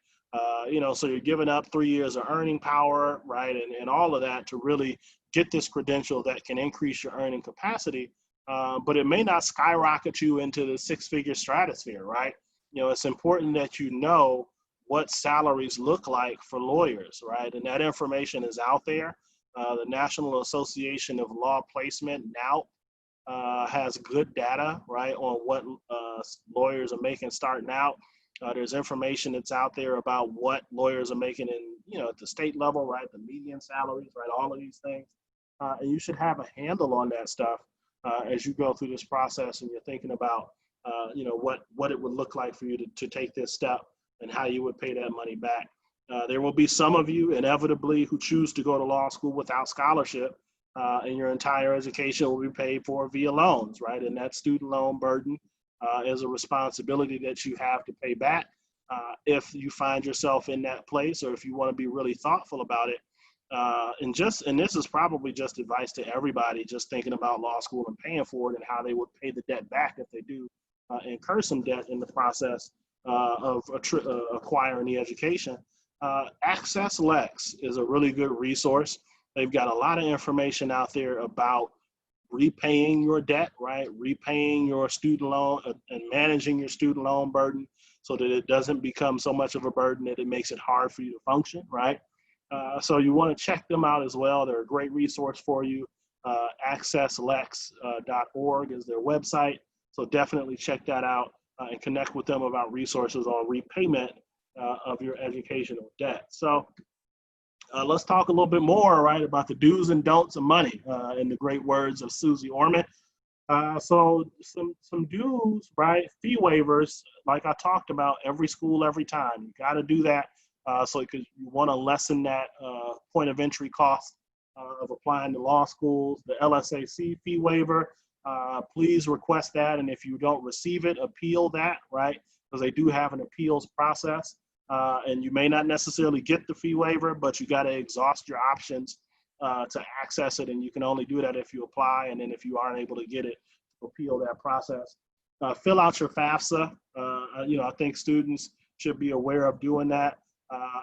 So you're giving up 3 years of earning power, right? And all of that to really get this credential that can increase your earning capacity, but it may not skyrocket you into the six-figure stratosphere, right? It's important that you know what salaries look like for lawyers, right? And that information is out there. The National Association of Law Placement, NALP, has good data, right, on what lawyers are making starting out. There's information that's out there about what lawyers are making in, at the state level, right, the median salaries, right, all of these things. And you should have a handle on that stuff as you go through this process and you're thinking about, what it would look like for you to take this step and how you would pay that money back. There will be some of you inevitably who choose to go to law school without scholarship, and your entire education will be paid for via loans, right? And that student loan burden is a responsibility that you have to pay back if you find yourself in that place, or if you want to be really thoughtful about it. And this is probably just advice to everybody just thinking about law school and paying for it and how they would pay the debt back if they do incur some debt in the process of acquiring the education. Access Lex is a really good resource. They've got a lot of information out there about repaying your debt, right? Repaying your student loan and managing your student loan burden so that it doesn't become so much of a burden that it makes it hard for you to function, right? So you want to check them out as well. They're a great resource for you. accesslex.org is their website. So definitely check that out and connect with them about resources on repayment of your educational debt. So let's talk a little bit more, right, about the do's and don'ts of money in the great words of Susie Orman. So some do's, right, fee waivers, like I talked about, every school, every time. You got to do that because you want to lessen that point of entry cost of applying to law schools. The LSAC fee waiver, please request that, and if you don't receive it, appeal that, right, because they do have an appeals process. And you may not necessarily get the fee waiver, but you got to exhaust your options to access it, and you can only do that if you apply, and then if you aren't able to get it, appeal that process. Fill out your FAFSA. I think students should be aware of doing that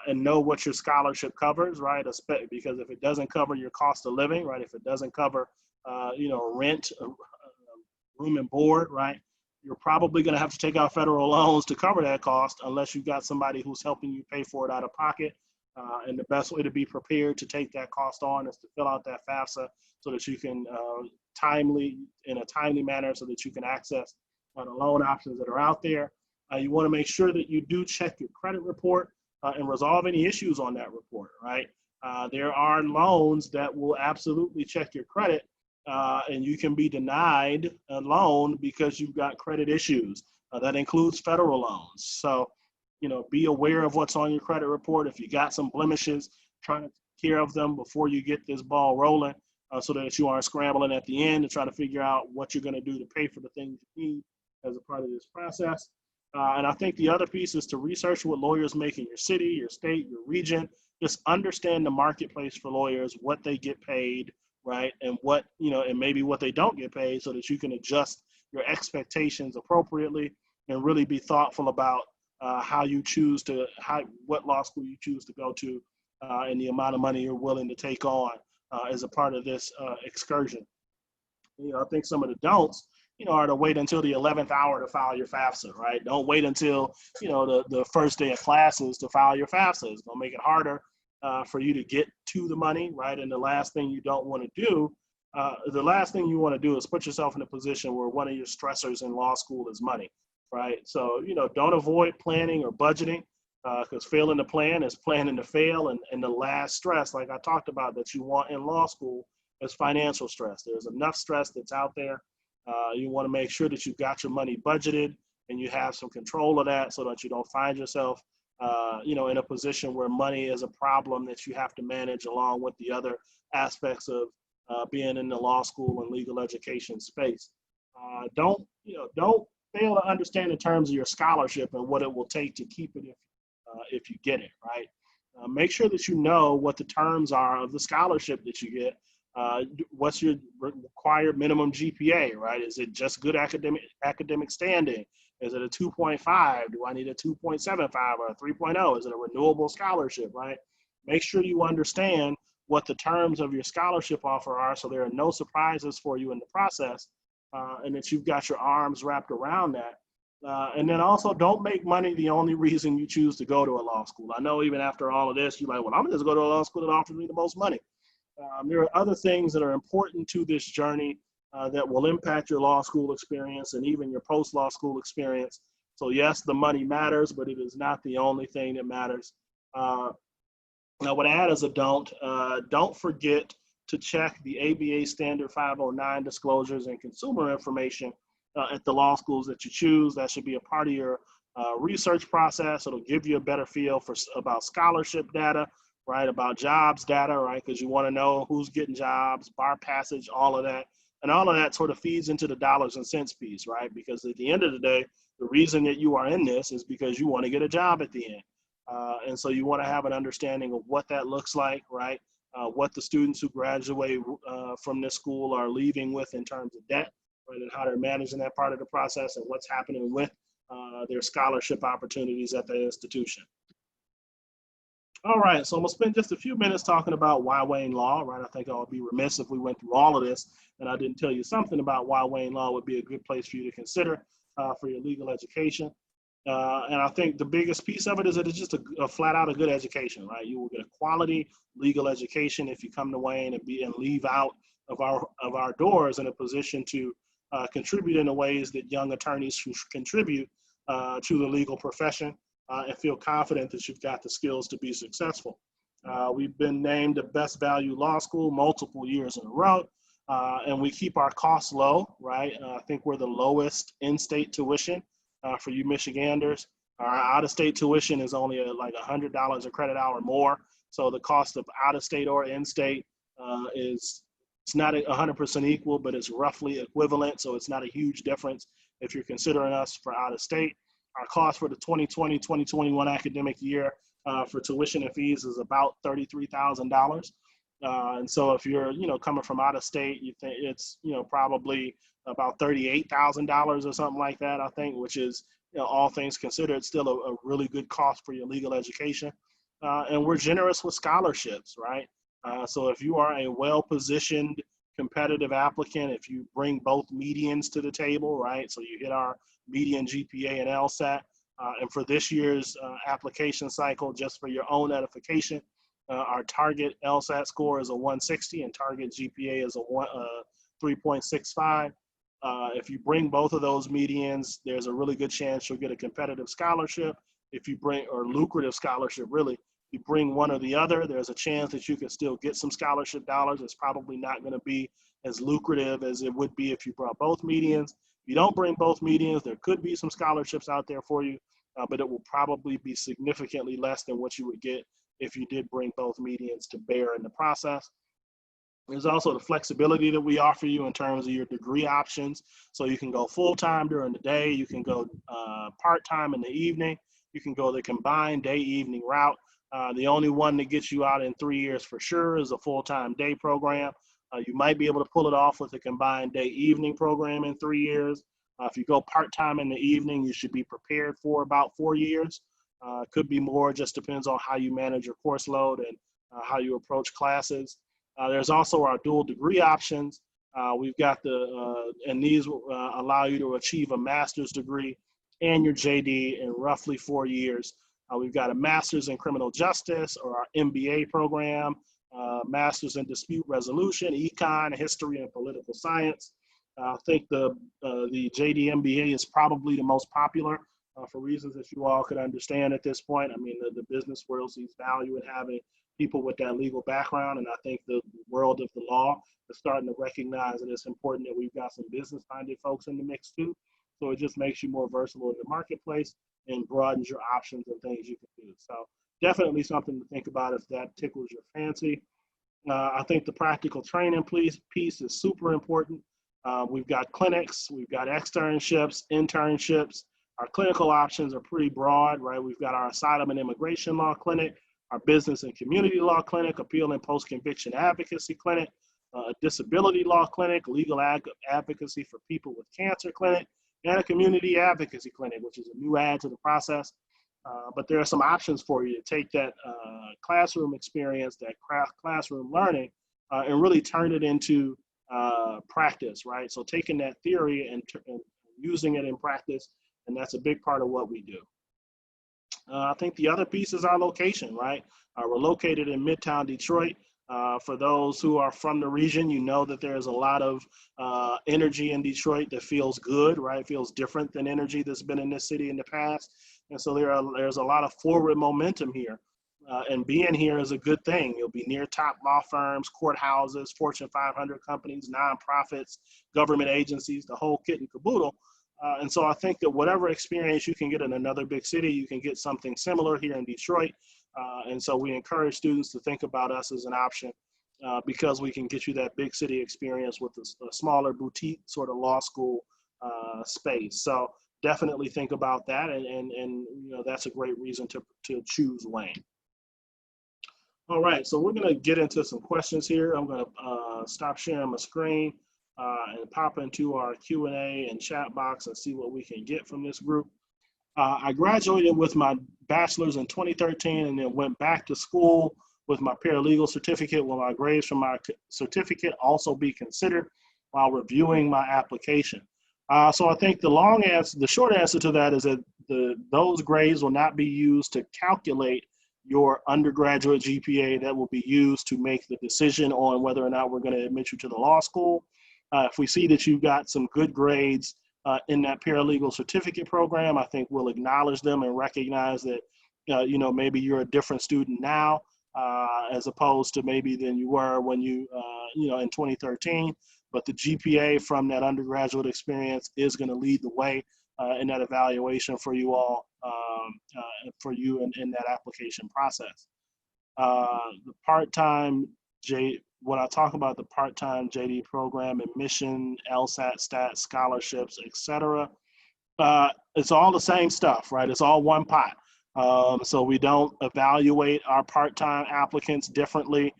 and know what your scholarship covers, right? Because if it doesn't cover your cost of living, right? If it doesn't cover, rent, room and board, right? You're probably going to have to take out federal loans to cover that cost unless you've got somebody who's helping you pay for it out of pocket. And the best way to be prepared to take that cost on is to fill out that FAFSA so that you can in a timely manner so that you can access the loan options that are out there. You want to make sure that you do check your credit report and resolve any issues on that report, right? There are loans that will absolutely check your credit. And you can be denied a loan because you've got credit issues. That includes federal loans. So, be aware of what's on your credit report. If you got some blemishes, try to take care of them before you get this ball rolling so that you aren't scrambling at the end to try to figure out what you're going to do to pay for the things you need as a part of this process. And I think the other piece is to research what lawyers make in your city, your state, your region. Just understand the marketplace for lawyers, what they get paid, right? And what, and maybe what they don't get paid so that you can adjust your expectations appropriately and really be thoughtful about what law school you choose to go to and the amount of money you're willing to take on as a part of this excursion. I think some of the don'ts, are to wait until the 11th hour to file your FAFSA, right? Don't wait until, the first day of classes to file your FAFSA. It's gonna make it harder for you to get to the money, right? And the last thing you want to do is put yourself in a position where one of your stressors in law school is money, right? So, don't avoid planning or budgeting because failing to plan is planning to fail. And the last stress, like I talked about, that you want in law school is financial stress. There's enough stress that's out there. You want to make sure that you've got your money budgeted and you have some control of that so that you don't find yourself in a position where money is a problem that you have to manage along with the other aspects of being in the law school and legal education space. Don't fail to understand the terms of your scholarship and what it will take to keep it if you get it, right? Make sure that you know what the terms are of the scholarship that you get. What's your required minimum GPA, right? Is it just good academic standing? Is it a 2.5? Do I need a 2.75 or a 3.0? Is it a renewable scholarship, right? Make sure you understand what the terms of your scholarship offer are, so there are no surprises for you in the process, and that you've got your arms wrapped around that. And then also, don't make money the only reason you choose to go to a law school. I know even after all of this, you're like, well, I'm gonna just go to a law school that offers me the most money. There are other things that are important to this journey that will impact your law school experience and even your post-law school experience. So yes, the money matters, but it is not the only thing that matters. I would add as a don't forget to check the ABA Standard 509 disclosures and consumer information at the law schools that you choose. That should be a part of your research process. It'll give you a better feel about scholarship data, right? About jobs data, right? Because you want to know who's getting jobs, bar passage, all of that. And all of that sort of feeds into the dollars and cents piece, right? Because at the end of the day, the reason that you are in this is because you want to get a job at the end. And so you want to have an understanding of what that looks like, right? What the students who graduate from this school are leaving with in terms of debt, right? And how they're managing that part of the process and what's happening with their scholarship opportunities at the institution. All right, so I'm gonna spend just a few minutes talking about why Wayne Law, right? I think I would be remiss if we went through all of this and I didn't tell you something about why Wayne Law would be a good place for you to consider for your legal education. And I think the biggest piece of it is that it's just a flat out a good education, right? You will get a quality legal education if you come to Wayne and leave out of our doors in a position to contribute in the ways that young attorneys who contribute to the legal profession and feel confident that you've got the skills to be successful. We've been named the best value law school multiple years in a row, and we keep our costs low, right? I think we're the lowest in-state tuition for you Michiganders. Our out-of-state tuition is only like $100 a credit hour more. So the cost of out-of-state or in-state it's not 100% equal, but it's roughly equivalent. So it's not a huge difference if you're considering us for out-of-state. Our cost for the 2020-2021 academic year for tuition and fees is about $33,000. And so if you're, coming from out of state, you think it's, probably about $38,000 or something like that, I think, which is, all things considered, still a really good cost for your legal education. And we're generous with scholarships, right? So if you are a well-positioned, competitive applicant, if you bring both medians to the table, right? So you hit our median GPA and LSAT. And for this year's application cycle, just for your own edification, our target LSAT score is a 160 and target GPA is a 3.65. If you bring both of those medians, there's a really good chance you'll get a competitive scholarship. If you bring, or lucrative scholarship, really, if you bring one or the other, there's a chance that you can still get some scholarship dollars. It's probably not going to be as lucrative as it would be if you brought both medians. If you don't bring both medians, there could be some scholarships out there for you, but it will probably be significantly less than what you would get if you did bring both medians to bear in the process. There's also the flexibility that we offer you in terms of your degree options. So you can go full-time during the day, you can go part-time in the evening, you can go the combined day-evening route. The only one that gets you out in 3 years for sure is a full-time day program. You might be able to pull it off with a combined day-evening program in 3 years. If you go part-time in the evening, you should be prepared for about 4 years. Could be more, just depends on how you manage your course load and how you approach classes. There's also our dual degree options. We've got and these will allow you to achieve a master's degree and your JD in roughly 4 years. We've got a master's in criminal justice, or our MBA program, master's in dispute resolution, econ, history, and political science. I think the JD MBA is probably the most popular for reasons that you all could understand at this point. I mean, the business world sees value in having people with that legal background, and I think the world of the law is starting to recognize that it's important that we've got some business-minded folks in the mix too. So it just makes you more versatile in the marketplace and broadens your options and things you can do. So definitely something to think about if that tickles your fancy. I think the practical training piece is super important. We've got clinics, we've got externships, internships. Our clinical options are pretty broad, right? We've got our asylum and immigration law clinic, our business and community law clinic, appeal and post-conviction advocacy clinic, a disability law clinic, legal advocacy for people with cancer clinic, and a community advocacy clinic, which is a new add to the process. But there are some options for you to take that classroom experience, that classroom learning, and really turn it into practice, right? So taking that theory and using it in practice, and that's a big part of what we do. I think the other piece is our location, right? We're located in Midtown Detroit. For those who are from the region, you know that there's a lot of energy in Detroit that feels good, right? Feels different than energy that's been in this city in the past. And so there's a lot of forward momentum here. And being here is a good thing. You'll be near top law firms, courthouses, Fortune 500 companies, nonprofits, government agencies, the whole kit and caboodle. And so I think that whatever experience you can get in another big city, you can get something similar here in Detroit. And so we encourage students to think about us as an option because we can get you that big city experience with a smaller boutique sort of law school space. So definitely think about that. And you know, that's a great reason to choose Wayne. All right, so we're going to get into some questions here. I'm going to stop sharing my screen and pop into our Q&A and chat box and see what we can get from this group. I graduated with my bachelor's in 2013 and then went back to school with my paralegal certificate. Will my grades from my certificate also be considered while reviewing my application? So I think the short answer to that is that those grades will not be used to calculate your undergraduate GPA. That will be used to make the decision on whether or not we're going to admit you to the law school. If we see that you've got some good grades in that paralegal certificate program, I think we'll acknowledge them and recognize that, you know, maybe you're a different student now as opposed to maybe than you were when you know, in 2013. But the GPA from that undergraduate experience is going to lead the way in that evaluation for you all, for you in that application process. The part-time when I talk about the part-time JD program, admission, LSAT, stats, scholarships, etc., it's all the same stuff, right? It's all one pot. So we don't evaluate our part-time applicants differently.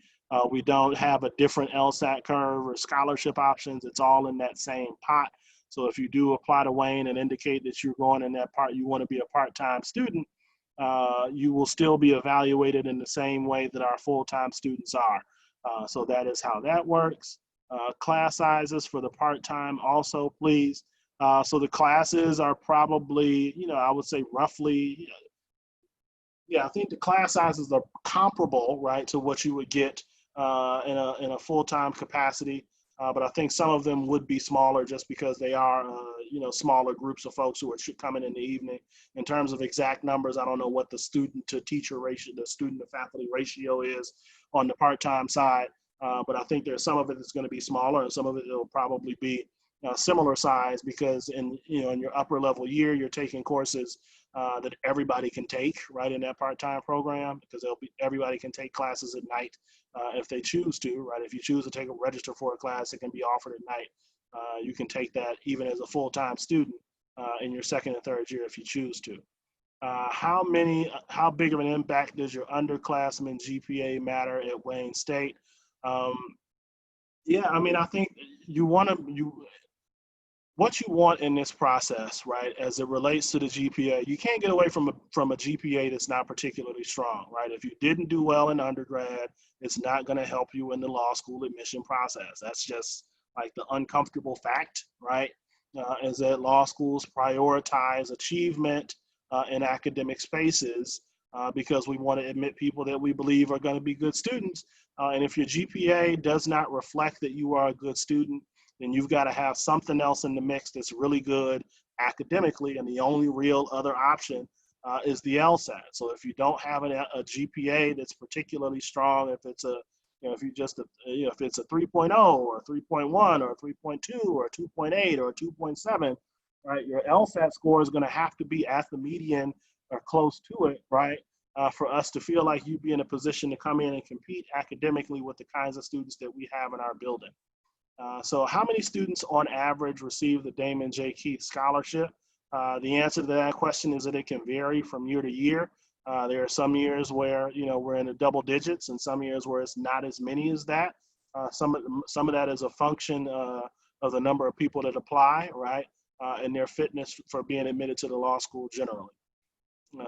We don't have a different LSAT curve or scholarship options. It's all in that same pot. So if you do apply to Wayne and indicate that you're going in that part, you want to be a part-time student, you will still be evaluated in the same way that our full-time students are. So that is how that works. Class sizes for the part-time also, please. So the classes are probably, you know, I would say roughly, yeah, I think the class sizes are comparable, right, to what you would get in a full-time capacity. But I think some of them would be smaller just because they are, you know, smaller groups of folks who are coming in the evening. In terms of exact numbers, I don't know what the student to teacher ratio, the student to faculty ratio is on the part-time side. But I think there's some of it that's going to be smaller and some of it will probably be similar size because in your upper level year, you're taking courses that everybody can take right in that part-time program because everybody can take classes at night if they choose to, right? If you choose to register for a class, it can be offered at night. You can take that even as a full-time student in your second and third year if you choose to. How big of an impact does your underclassmen GPA matter at Wayne State? Yeah, I mean, I think what you want in this process, right, as it relates to the GPA, you can't get away from a GPA that's not particularly strong, right? If you didn't do well in undergrad, it's not going to help you in the law school admission process. That's just like the uncomfortable fact, right? Is that law schools prioritize achievement in academic spaces because we want to admit people that we believe are going to be good students. And if your GPA does not reflect that you are a good student, then you've got to have something else in the mix that's really good academically, and the only real other option is the LSAT. So if you don't have a GPA that's particularly strong, if it's if it's a 3.0 or 3.1 or 3.2 or 2.8 or 2.7, right? Your LSAT score is going to have to be at the median or close to it, right? For us to feel like you'd be in a position to come in and compete academically with the kinds of students that we have in our building. So how many students on average receive the Damon J. Keith Scholarship? The answer to that question is that it can vary from year to year. There are some years where, we're in the double digits and some years where it's not as many as that. Some of that is a function of the number of people that apply, right? And their fitness for being admitted to the law school generally.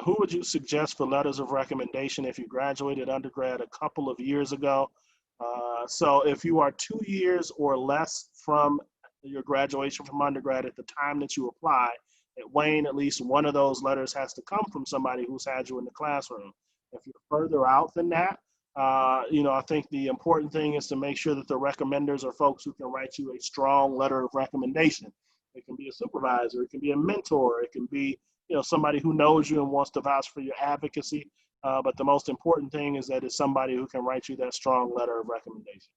Who would you suggest for letters of recommendation if you graduated undergrad a couple of years ago? So if you are 2 years or less from your graduation from undergrad at the time that you apply, at Wayne, at least one of those letters has to come from somebody who's had you in the classroom. If you're further out than that, I think the important thing is to make sure that the recommenders are folks who can write you a strong letter of recommendation. It can be a supervisor, it can be a mentor, it can be somebody who knows you and wants to vouch for your advocacy. But the most important thing is that it's somebody who can write you that strong letter of recommendation.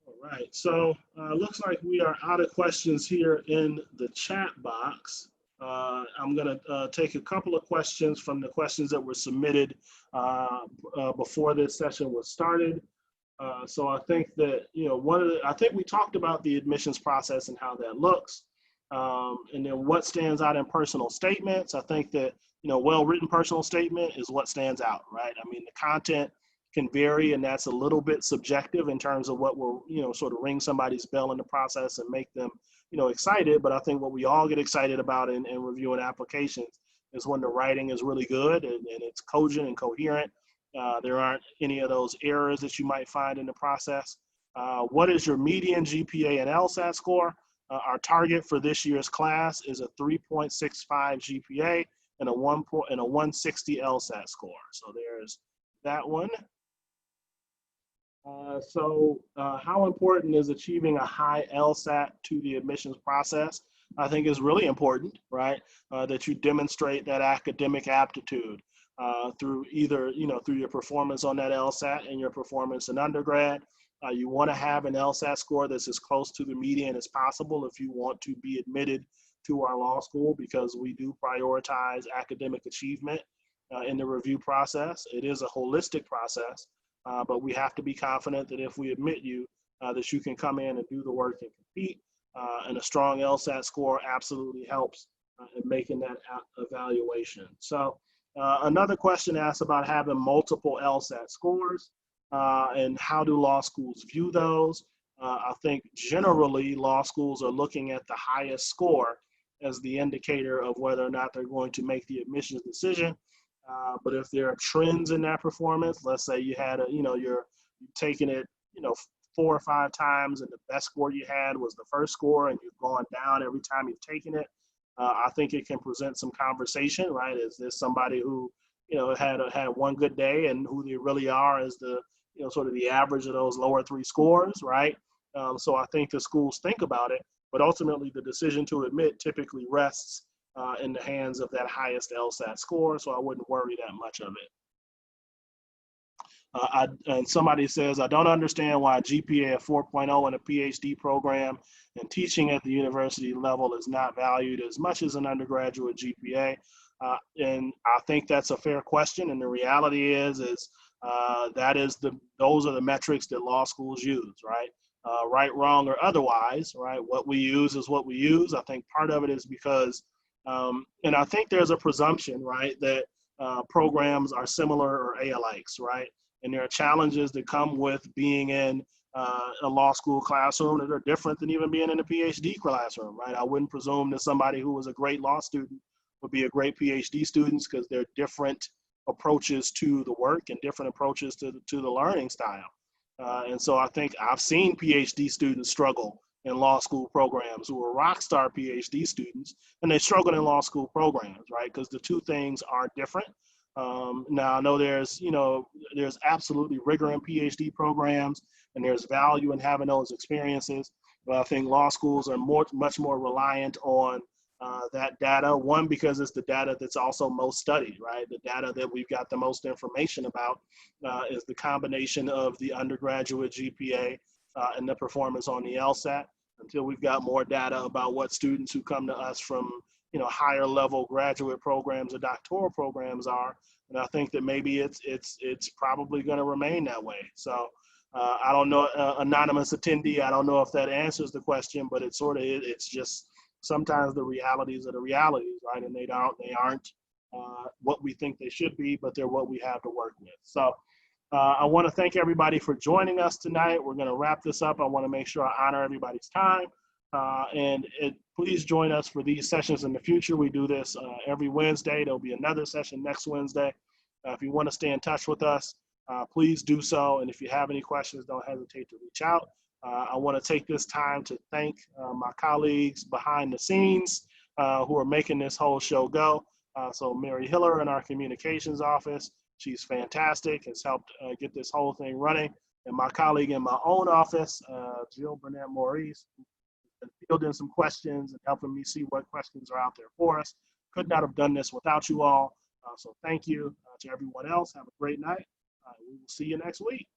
All right, so looks like we are out of questions here in the chat box. I'm going to take a couple of questions from the questions that were submitted before this session was started. So I think that, I think we talked about the admissions process and how that looks. And then what stands out in personal statements. I think that, well-written personal statement is what stands out, right? I mean, the content can vary, and that's a little bit subjective in terms of what will, sort of ring somebody's bell in the process and make them, excited. But I think what we all get excited about in reviewing applications is when the writing is really good and it's cogent and coherent. There aren't any of those errors that you might find in the process. What is your median GPA and LSAT score? Our target for this year's class is a 3.65 GPA and a 160 LSAT score. So there's that one. How important is achieving a high LSAT to the admissions process? I think is really important, right? That you demonstrate that academic aptitude through either, through your performance on that LSAT and your performance in undergrad. You want to have an LSAT score that's as close to the median as possible if you want to be admitted to our law school, because we do prioritize academic achievement in the review process. It is a holistic process, but we have to be confident that if we admit you, that you can come in and do the work and compete. And a strong LSAT score absolutely helps in making that evaluation. So another question asks about having multiple LSAT scores and how do law schools view those? I think generally law schools are looking at the highest score as the indicator of whether or not they're going to make the admissions decision. But if there are trends in that performance, let's say you had you're taking it, 4 or 5 times and the best score you had was the first score and you've gone down every time you've taken it. I think it can present some conversation, right? Is this somebody who, had one good day and who they really are is the, sort of the average of those lower 3 scores, right? So I think the schools think about it, but ultimately the decision to admit typically rests in the hands of that highest LSAT score, so I wouldn't worry that much of it. And somebody says, I don't understand why a GPA of 4.0 in a PhD program and teaching at the university level is not valued as much as an undergraduate GPA. And I think that's a fair question. And the reality is those are the metrics that law schools use, right? Right, wrong, or otherwise, right? What we use is what we use. I think part of it is because, and I think there's a presumption, right, that programs are similar or alikes, right? And there are challenges that come with being in a law school classroom that are different than even being in a PhD classroom, right? I wouldn't presume that somebody who was a great law student would be a great PhD student, because there are different approaches to the work and different approaches to the learning style. And so I think I've seen PhD students struggle in law school programs who are rock star PhD students, and they struggle in law school programs, right? Because the two things are different. Now I know there's absolutely rigor in PhD programs, and there's value in having those experiences. But I think law schools are much more reliant on that data. One, because it's the data that's also most studied, right? The data that we've got the most information about is the combination of the undergraduate GPA and the performance on the LSAT. Until we've got more data about what students who come to us from higher level graduate programs or doctoral programs are, and I think that maybe it's probably going to remain that way. So I don't know, anonymous attendee, I don't know if that answers the question, but it's just sometimes the realities are the realities, right? And they aren't what we think they should be, but they're what we have to work with. So I want to thank everybody for joining us tonight. We're going to wrap this up. I want to make sure I honor everybody's time. Please join us for these sessions in the future. We do this every Wednesday. There'll be another session next Wednesday. If you want to stay in touch with us, please do so. And if you have any questions, don't hesitate to reach out. I want to take this time to thank my colleagues behind the scenes who are making this whole show go. So Mary Hiller in our communications office, she's fantastic, has helped get this whole thing running. And my colleague in my own office, Jill Burnett Maurice, fielding some questions and helping me see what questions are out there for us. Could not have done this without you all. So thank you to everyone else. Have a great night. We will see you next week.